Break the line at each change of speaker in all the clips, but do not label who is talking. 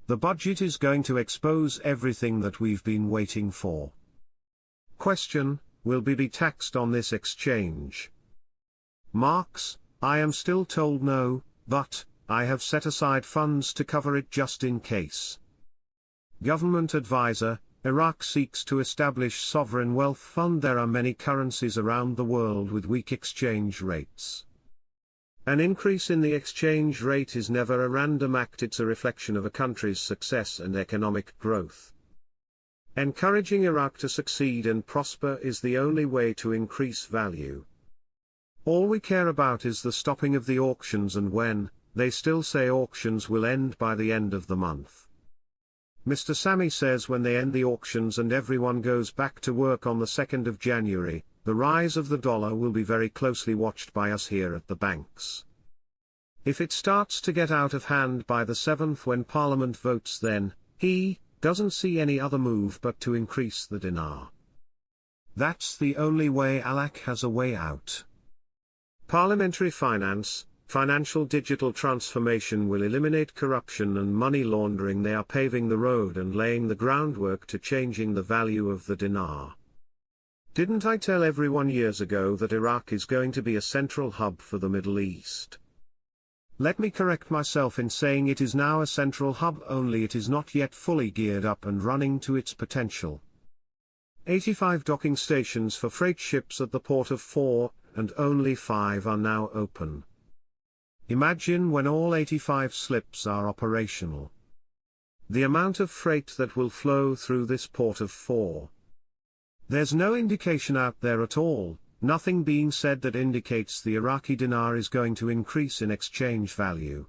The budget is going to expose everything that we've been waiting for. Question: will we be taxed on this exchange? Marks: I am still told no, but I have set aside funds to cover it just in case. Government advisor: Iraq seeks to establish sovereign wealth fund. There are many currencies around the world with weak exchange rates. An increase in the exchange rate is never a random act, it's a reflection of a country's success and economic growth. Encouraging Iraq to succeed and prosper is the only way to increase value. All we care about is the stopping of the auctions, and when, they still say auctions will end by the end of the month. Mr. Sami says when they end the auctions and everyone goes back to work on the 2nd of January, the rise of the dollar will be very closely watched by us here at the banks. If it starts to get out of hand by the 7th when Parliament votes, then he doesn't see any other move but to increase the dinar. That's the only way. Iraq has a way out. Parliamentary finance, financial digital transformation will eliminate corruption and money laundering. They are paving the road and laying the groundwork to changing the value of the dinar. Didn't I tell everyone years ago that Iraq is going to be a central hub for the Middle East? Let me correct myself in saying it is now a central hub, only it is not yet fully geared up and running to its potential. 85 docking stations for freight ships at the port of 4, and only 5 are now open. Imagine when all 85 slips are operational. The amount of freight that will flow through this port of 4. There's no indication out there at all, nothing being said that indicates the Iraqi dinar is going to increase in exchange value.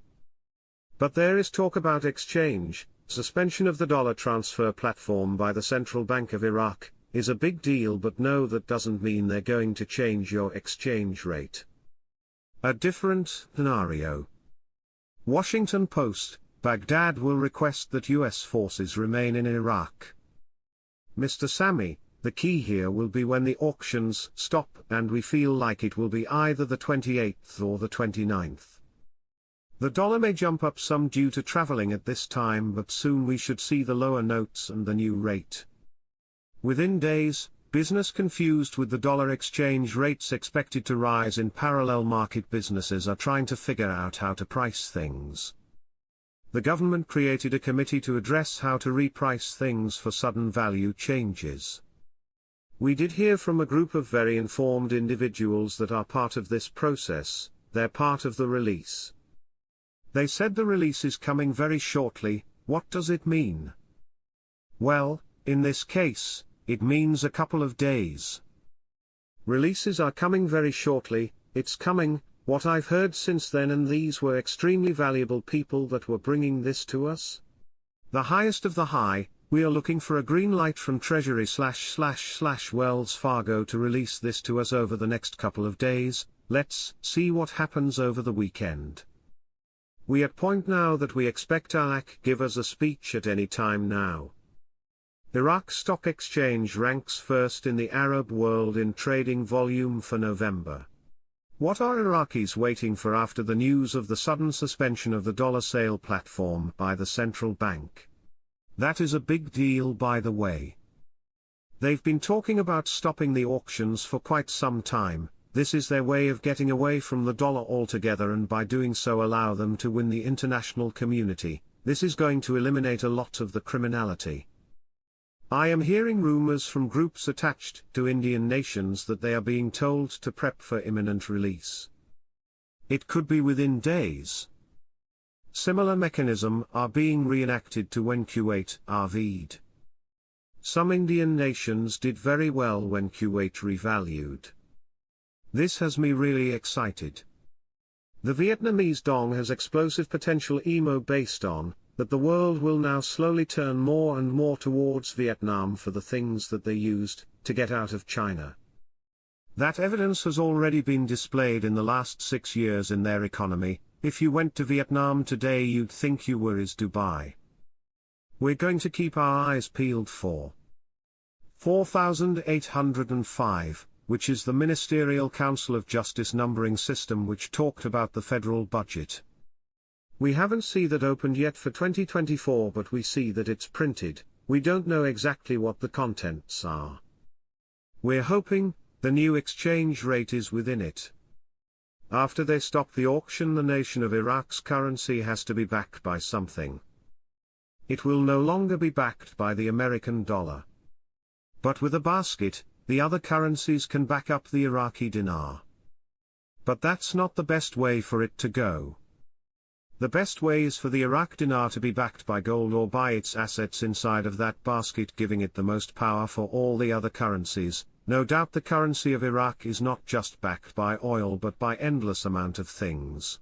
But there is talk about exchange. Suspension of the dollar transfer platform by the Central Bank of Iraq is a big deal, but no, that doesn't mean they're going to change your exchange rate. A different scenario. Washington Post: Baghdad will request that US forces remain in Iraq. Mr. Sami: the key here will be when the auctions stop, and we feel like it will be either the 28th or the 29th. The dollar may jump up some due to traveling at this time, but soon we should see the lower notes and the new rate. Within days, business confused with the dollar exchange rates expected to rise in parallel market. Businesses are trying to figure out how to price things. The government created a committee to address how to reprice things for sudden value changes. We did hear from a group of very informed individuals that are part of this process. They're part of the release. They said the release is coming very shortly. What does it mean? Well, in this case, it means a couple of days. Releases are coming very shortly. It's coming, what I've heard since then, and these were extremely valuable people that were bringing this to us. The highest of the high. We are looking for a green light from Treasury / Wells Fargo to release this to us over the next couple of days. Let's see what happens over the weekend. We at point now that we expect Iraq give us a speech at any time now. Iraq Stock Exchange ranks first in the Arab world in trading volume for November. What are Iraqis waiting for after the news of the sudden suspension of the dollar sale platform by the central bank? That is a big deal, by the way. They've been talking about stopping the auctions for quite some time. This is their way of getting away from the dollar altogether, and by doing so allow them to win the international community. This is going to eliminate a lot of the criminality. I am hearing rumors from groups attached to Indian nations that they are being told to prep for imminent release. It could be within days. Similar mechanism are being reenacted to when Kuwait RV'd. Some Indian nations did very well when Kuwait revalued. This has me really excited. The Vietnamese dong has explosive potential based on that the world will now slowly turn more and more towards Vietnam for the things that they used to get out of China. That evidence has already been displayed in the last 6 years in their economy. If you went to Vietnam today, you'd think you were in Dubai. We're going to keep our eyes peeled for 4805, which is the Ministerial Council of Justice numbering system which talked about the federal budget. We haven't see that opened yet for 2024, but we see that it's printed. We don't know exactly what the contents are. We're hoping the new exchange rate is within it. After they stop the auction, the nation of Iraq's currency has to be backed by something. It will no longer be backed by the American dollar. But with a basket, the other currencies can back up the Iraqi dinar. But that's not the best way for it to go. The best way is for the Iraqi dinar to be backed by gold or by its assets inside of that basket, giving it the most power for all the other currencies. No doubt the currency of Iraq is not just backed by oil but by endless amount of things.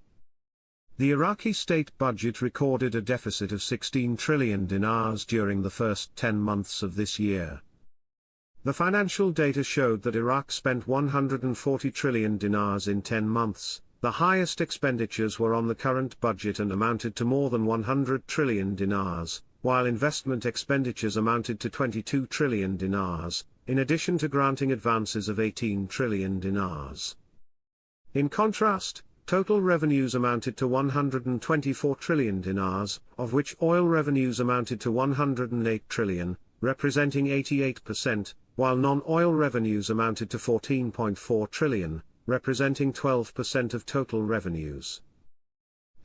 The Iraqi state budget recorded a deficit of 16 trillion dinars during the first 10 months of this year. The financial data showed that Iraq spent 140 trillion dinars in 10 months. The highest expenditures were on the current budget and amounted to more than 100 trillion dinars, while investment expenditures amounted to 22 trillion dinars, in addition to granting advances of 18 trillion dinars. In contrast, total revenues amounted to 124 trillion dinars, of which oil revenues amounted to 108 trillion, representing 88%, while non-oil revenues amounted to 14.4 trillion, representing 12% of total revenues.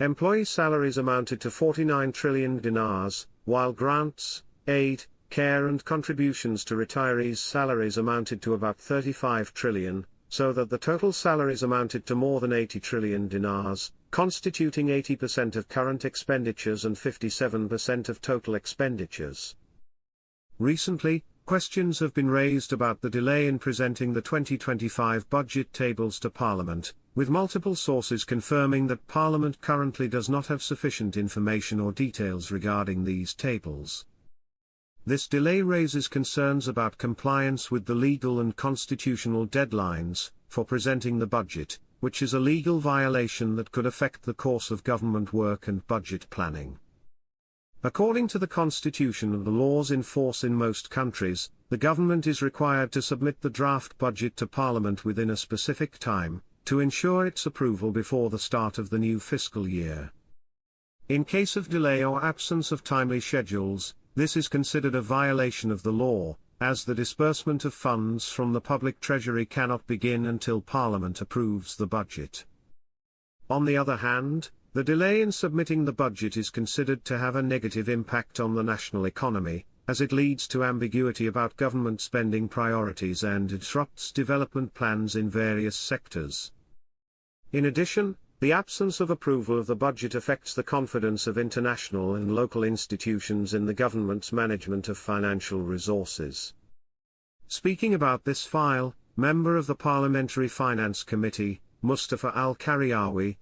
Employee salaries amounted to 49 trillion dinars, while grants, aid, care and contributions to retirees' salaries amounted to about 35 trillion, so that the total salaries amounted to more than 80 trillion dinars, constituting 80% of current expenditures and 57% of total expenditures. Recently, questions have been raised about the delay in presenting the 2025 budget tables to Parliament, with multiple sources confirming that Parliament currently does not have sufficient information or details regarding these tables. This delay raises concerns about compliance with the legal and constitutional deadlines for presenting the budget, which is a legal violation that could affect the course of government work and budget planning. According to the Constitution and the laws in force in most countries, the government is required to submit the draft budget to Parliament within a specific time, to ensure its approval before the start of the new fiscal year. In case of delay or absence of timely schedules, this is considered a violation of the law, as the disbursement of funds from the public treasury cannot begin until Parliament approves the budget. On the other hand, the delay in submitting the budget is considered to have a negative impact on the national economy, as it leads to ambiguity about government spending priorities and disrupts development plans in various sectors. In addition, the absence of approval of the budget affects the confidence of international and local institutions in the government's management of financial resources. Speaking about this file, member of the Parliamentary Finance Committee, Mustafa Al-Karyawi,